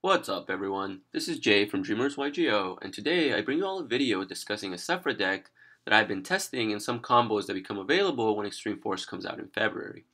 What's up everyone, this is Jay from Dreamers YGO, and today I bring you all a video discussing a Zefra deck that I've been testing and some combos that become available when Extreme Force comes out in February.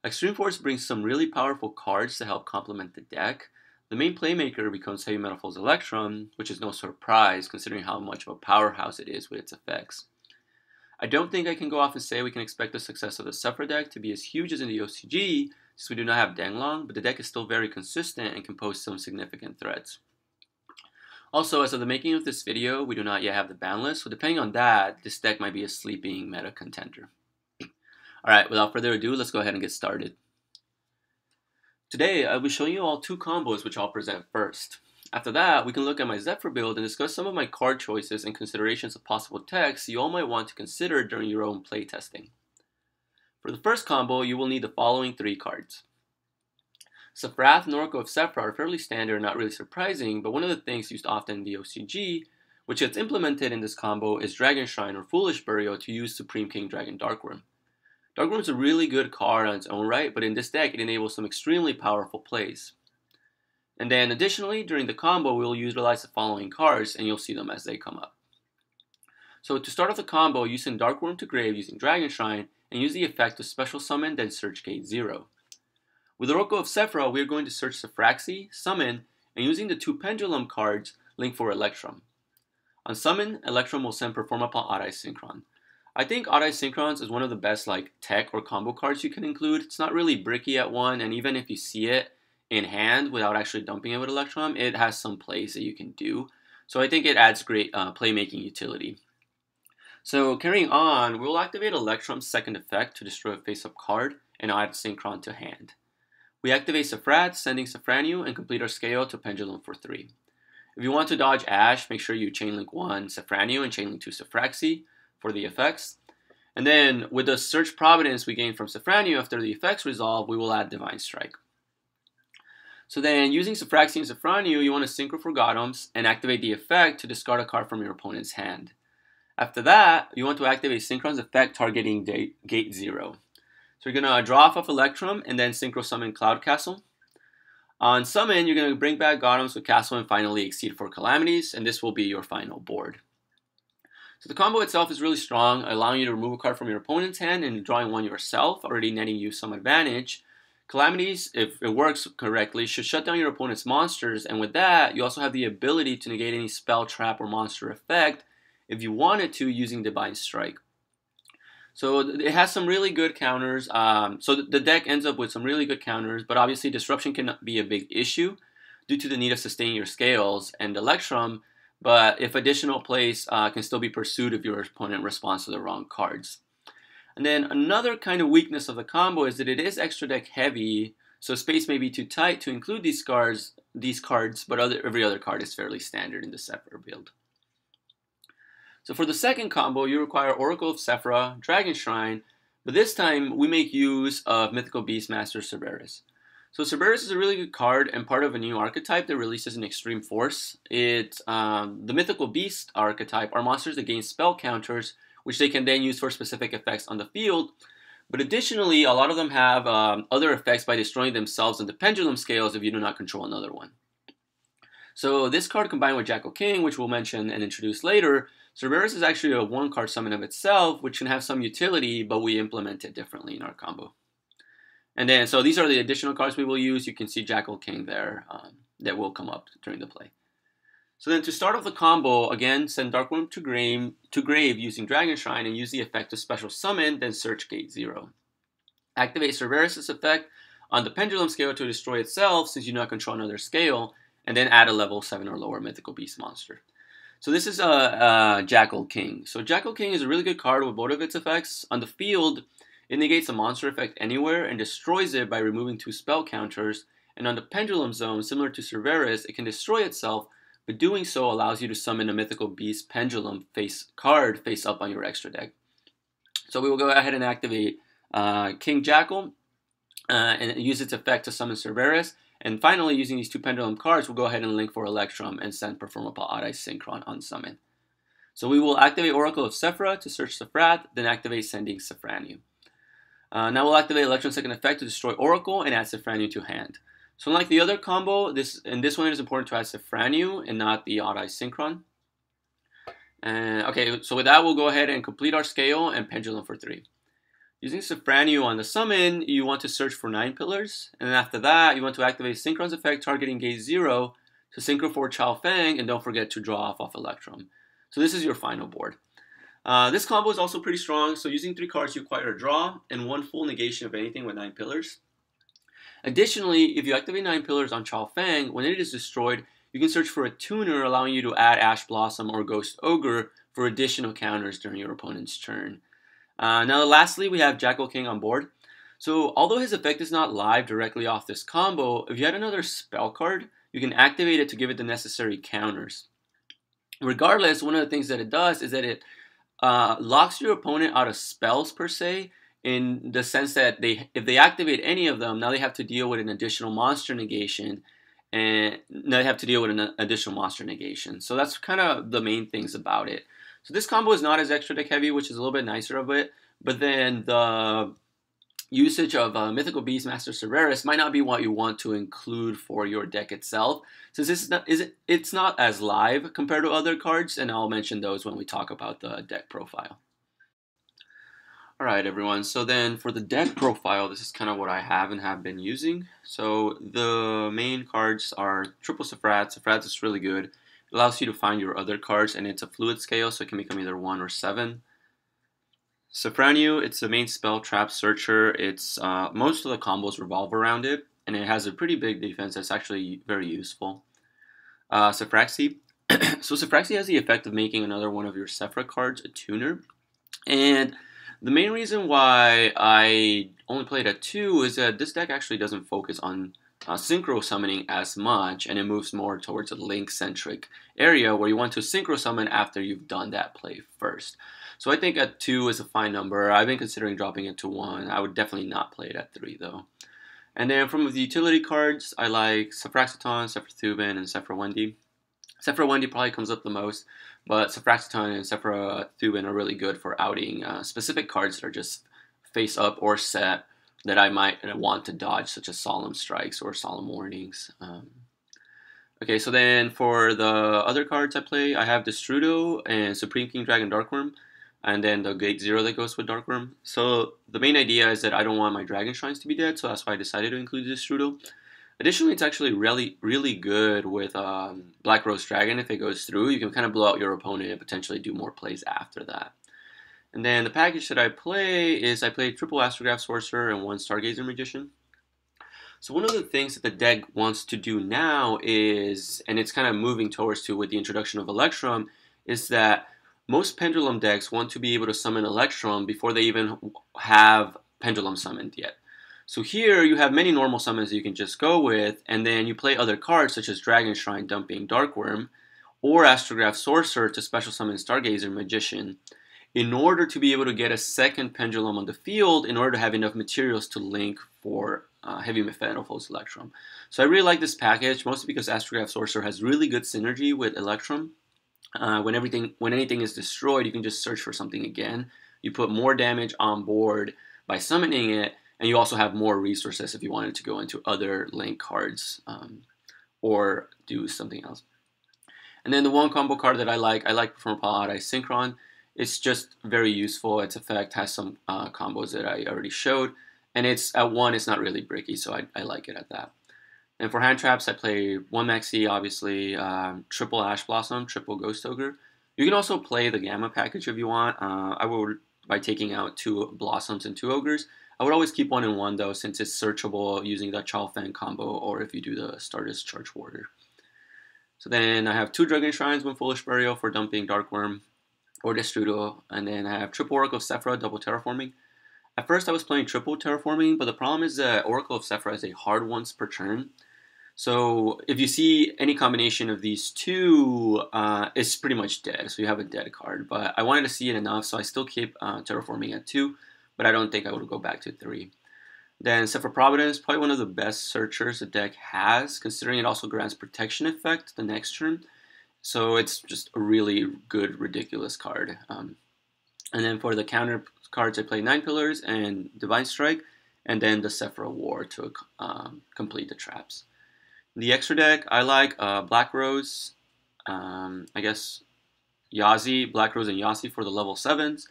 Extreme Force brings some really powerful cards to help complement the deck. The main playmaker becomes Heavymetalfoes Electrum, which is no surprise considering how much of a powerhouse it is with its effects. I don't think I can go off and say we can expect the success of the Zefra deck to be as huge as in the OCG, since we do not have Danglong, but the deck is still very consistent and can pose some significant threats. Also, as of the making of this video, we do not yet have the ban list, so depending on that, this deck might be a sleeping meta contender. Alright, without further ado, let's go ahead and get started. Today, I'll be showing you all two combos which I'll present first. After that, we can look at my Zefra build and discuss some of my card choices and considerations of possible decks you all might want to consider during your own playtesting. For the first combo, you will need the following three cards. Zefra and Oracle of Zefra are fairly standard and not really surprising, but one of the things used often in the OCG, which gets implemented in this combo, is Dragon Shrine or Foolish Burial to use Supreme King Dragon Darkworm. Darkworm is a really good card on its own right, but in this deck it enables some extremely powerful plays. And then additionally, during the combo, we will utilize the following cards, and you'll see them as they come up. So to start off the combo, you send Darkworm to grave using Dragon Shrine, and use the effect to special summon, then search gate 0. With Oracle of Zefra, we are going to search Zefraxi, summon, and using the two pendulum cards, link for Electrum. On summon, Electrum will send Perform upon Odd Eye Synchron. I think Odd Eye Synchrons is one of the best tech or combo cards you can include. It's not really bricky at one, and even if you see it in hand without actually dumping it with Electrum, it has some plays that you can do. So I think it adds great playmaking utility. So carrying on, we'll activate Electrum's second effect to destroy a face-up card and add Synchron to hand. We activate Zefra, sending Zefranu, and complete our scale to Pendulum for 3. If you want to dodge Ash, make sure you chainlink 1 Zefranu and chainlink 2 Zefraxi for the effects. And then with the Search Providence we gain from Zefranu after the effects resolve, we will add Divine Strike. So then, using Zefraxi and Zefranu, you want to Synchro for Golems and activate the effect to discard a card from your opponent's hand. After that, you want to activate Synchron's effect targeting gate 0. So you're going to draw off Electrum and then Synchro summon Cloud Castle. On summon, you're going to bring back Golems with Castle and finally Exceed for Calamities, and this will be your final board. So the combo itself is really strong, allowing you to remove a card from your opponent's hand and drawing one yourself, already netting you some advantage. Calamities, if it works correctly, should shut down your opponent's monsters, and with that, you also have the ability to negate any spell, trap, or monster effect if you wanted to using Divine Strike. So it has some really good counters. So the deck ends up with some really good counters, but obviously Disruption can be a big issue due to the need of sustaining your scales and Electrum, but if additional plays can still be pursued if your opponent responds to the wrong cards. And then another kind of weakness of the combo is that it is extra deck heavy, so space may be too tight to include these cards, but every other card is fairly standard in the Zefra build. So for the second combo, you require Oracle of Zefra, Dragon Shrine, but this time we make use of Mythical Beastmaster Cerberus. So Cerberus is a really good card and part of a new archetype that releases in Extreme Force. It's the Mythical Beast archetype are monsters that gain spell counters, which they can then use for specific effects on the field. But additionally, a lot of them have other effects by destroying themselves on the pendulum scales if you do not control another one. So this card combined with Jackal King, which we'll mention and introduce later, Cerberus is actually a one-card summon of itself, which can have some utility, but we implement it differently in our combo. And then, so these are the additional cards we will use. You can see Jackal King there that will come up during the play. So then to start off the combo, again, send Darkworm to grave using Dragon Shrine and use the effect to special summon, then search gate 0. Activate Cerberus' effect on the pendulum scale to destroy itself since you do not control another scale, and then add a level 7 or lower Mythical Beast monster. So this is Jackal King. So Jackal King is a really good card with both of its effects. On the field, it negates a monster effect anywhere and destroys it by removing 2 spell counters, and on the pendulum zone, similar to Cerberus, it can destroy itself, but doing so allows you to summon a Mythical Beast Pendulum face up on your extra deck. So we will go ahead and activate King Jackal and use its effect to summon Cerberus. And finally, using these 2 Pendulum cards, we'll go ahead and link for Electrum and send Perform upon Odd Eye Synchron on summon. So we will activate Oracle of Zefra to search Zefra, then activate sending Zefranu. Now we'll activate Electrum's second effect to destroy Oracle and add Zefranu to hand. So unlike the other combo, this one it is important to have Zefra and not the odd eye synchron. And okay, so with that, we'll go ahead and complete our scale and pendulum for 3. Using Zefra on the summon, you want to search for 9 pillars, and then after that, you want to activate Synchron's effect targeting gate 0 to Synchro for Chao Feng, and don't forget to draw off Electrum. So this is your final board. This combo is also pretty strong, so using 3 cards you acquire a draw and 1 full negation of anything with 9 pillars. Additionally, if you activate 9 pillars on Chao Feng, when it is destroyed, you can search for a tuner allowing you to add Ash Blossom or Ghost Ogre for additional counters during your opponent's turn. Now lastly, we have Jackal King on board. So although his effect is not live directly off this combo, if you had another spell card, you can activate it to give it the necessary counters. Regardless, one of the things that it does is that it locks your opponent out of spells per se, in the sense that if they activate any of them, now they have to deal with an additional monster negation, and now they have to deal with an additional monster negation. So that's kind of the main things about it. So this combo is not as extra deck heavy, which is a little bit nicer of it, but then the usage of Mythical Beastmaster Severus might not be what you want to include for your deck itself, since it's not as live compared to other cards, and I'll mention those when we talk about the deck profile. Alright everyone, so then for the deck profile, this is kind of what I have and have been using. So the main cards are Triple Zefra. Zefra is really good. It allows you to find your other cards, and it's a fluid scale, so it can become either 1 or 7. Zefra, it's the main spell trap searcher. It's most of the combos revolve around it, and it has a pretty big defense that's actually very useful. Zefraxi. So Zefraxi has the effect of making another one of your Zefra cards a tuner, and the main reason why I only played at 2 is that this deck actually doesn't focus on synchro summoning as much, and it moves more towards a link-centric area where you want to synchro summon after you've done that play first. So I think at 2 is a fine number. I've been considering dropping it to 1. I would definitely not play it at 3 though. And then from the utility cards, I like Zefraxiton, Zefra Thuban, and Zefra Wendy. Zefra Wendy probably comes up the most, but Zefraxiton and Zefra Thuban are really good for outing specific cards that are just face up or set that I might want to dodge, such as Solemn Strikes or Solemn Warnings. Okay, so then for the other cards I play, I have Destrudo and Supreme King Dragon Darkworm, and then the Gate 0 that goes with Darkworm. So the main idea is that I don't want my Dragon Shrines to be dead, so that's why I decided to include Destrudo. Additionally, it's actually really good with Black Rose Dragon. If it goes through, you can kind of blow out your opponent and potentially do more plays after that. And then the package that I play is I play triple Astrograph Sorcerer and 1 Stargazer Magician. So one of the things that the deck wants to do now is, and it's kind of moving towards to with the introduction of Electrum, is that most Pendulum decks want to be able to summon Electrum before they even have Pendulum summoned yet. So here you have many normal summons that you can just go with, and then you play other cards such as Dragon Shrine dumping Darkworm, or Astrograph Sorcerer to special summon Stargazer Magician, in order to be able to get a second Pendulum on the field, in order to have enough materials to link for Heavymetalfoes Electrum. So I really like this package, mostly because Astrograph Sorcerer has really good synergy with Electrum. When anything is destroyed, you can just search for something again. You put more damage on board by summoning it, and you also have more resources if you wanted to go into other link cards or do something else. And then the one combo card that I like from Odd Eye Synchron. It's just very useful. Its effect has some combos that I already showed, and it's at 1, it's not really bricky, so I like it at that. And for hand traps, I play 1 Maxi, obviously, triple Ash Blossom, triple Ghost Ogre. You can also play the Gamma package if you want. I would, by taking out 2 Blossoms and 2 Ogres. I would always keep 1 and 1 though, since it's searchable using the Chao Feng combo, or if you do the Stardust Charge Warrior. So then I have 2 Dragon Shrines, 1 Foolish Burial for dumping Darkworm or Destrudo, and then I have triple Oracle of Zefra, double Terraforming. At first I was playing triple Terraforming, but the problem is that Oracle of Zefra is a hard once per turn. So if you see any combination of these 2, it's pretty much dead, so you have a dead card. But I wanted to see it enough, so I still keep Terraforming at 2, but I don't think I would go back to 3. Then Zefra Providence, probably one of the best searchers the deck has, considering it also grants protection effect the next turn. So it's just a really good, ridiculous card. And then for the counter cards, I play 9 Pillars and Divine Strike, and then the Zefra War to complete the traps. The extra deck, I like Black Rose, I guess Yazi, Black Rose and Yazi for the level 7s.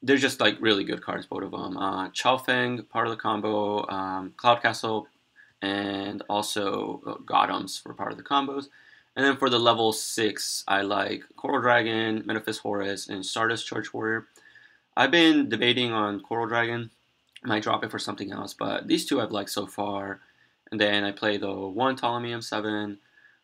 They're just like really good cards, both of them. Chaofeng, part of the combo, Cloud Castle, and also Gothams for part of the combos. And then for the level 6, I like Coral Dragon, Metaphys Horus, and Stardust Charge Warrior. I've been debating on Coral Dragon. Might drop it for something else, but these two I've liked so far. And then I play the 1 Ptolemy M7,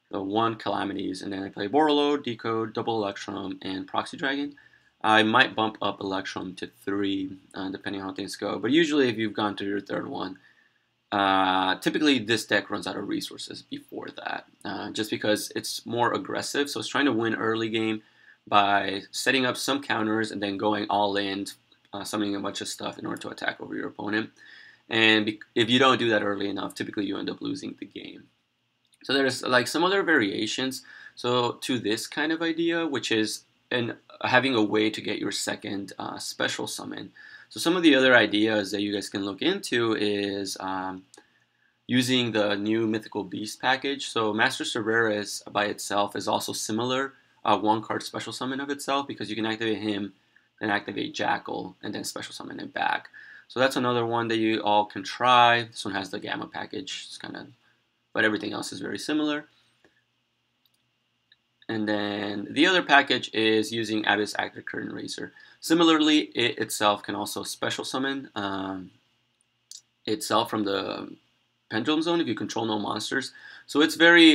the 1 Calamities, and then I play Borreload, Decode, Double Electrum, and Proxy Dragon. I might bump up Electrum to 3, depending on how things go. But usually if you've gone to your third one, typically this deck runs out of resources before that, just because it's more aggressive. So it's trying to win early game by setting up some counters and then going all in, summoning a bunch of stuff in order to attack over your opponent. And if you don't do that early enough, typically you end up losing the game. So there's like some other variations to this kind of idea, which is having a way to get your second special summon. So some of the other ideas that you guys can look into is using the new Mythical Beast package. So Master Cerberus by itself is also similar, 1-card special summon of itself, because you can activate him, then activate Jackal, and then special summon it back. So that's another one that you all can try. This one has the Gamma package, but everything else is very similar. And then the other package is using Abyss Active Curtain Raiser. Similarly, it itself can also special summon itself from the Pendulum Zone if you control no monsters. So it's very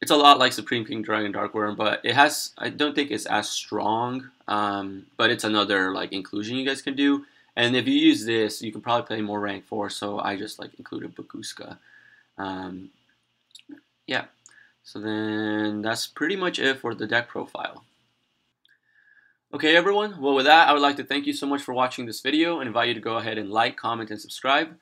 it's a lot like Supreme King Dragon Darkworm, but I don't think it's as strong, but it's another inclusion you guys can do. And if you use this, you can probably play more rank 4, so I just included Bakuska. Yeah. So then that's pretty much it for the deck profile. Okay everyone, well with that I would like to thank you so much for watching this video and invite you to go ahead and like, comment, and subscribe.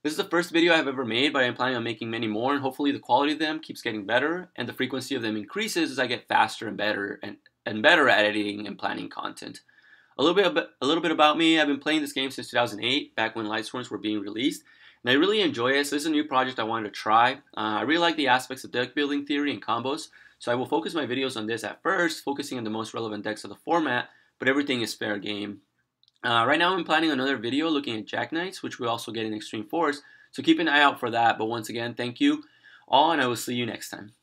This is the first video I've ever made, but I'm planning on making many more, and hopefully the quality of them keeps getting better and the frequency of them increases as I get faster and better at editing and planning content. A little bit about me. I've been playing this game since 2008, back when Lightsworns were being released, and I really enjoy it. So this is a new project I wanted to try. I really like the aspects of deck building theory and combos, so I will focus my videos on this at first, focusing on the most relevant decks of the format, but everything is fair game. Right now I'm planning another video looking at Jack Knights, which we also get in Extreme Force, so keep an eye out for that. But once again, thank you all, and I will see you next time.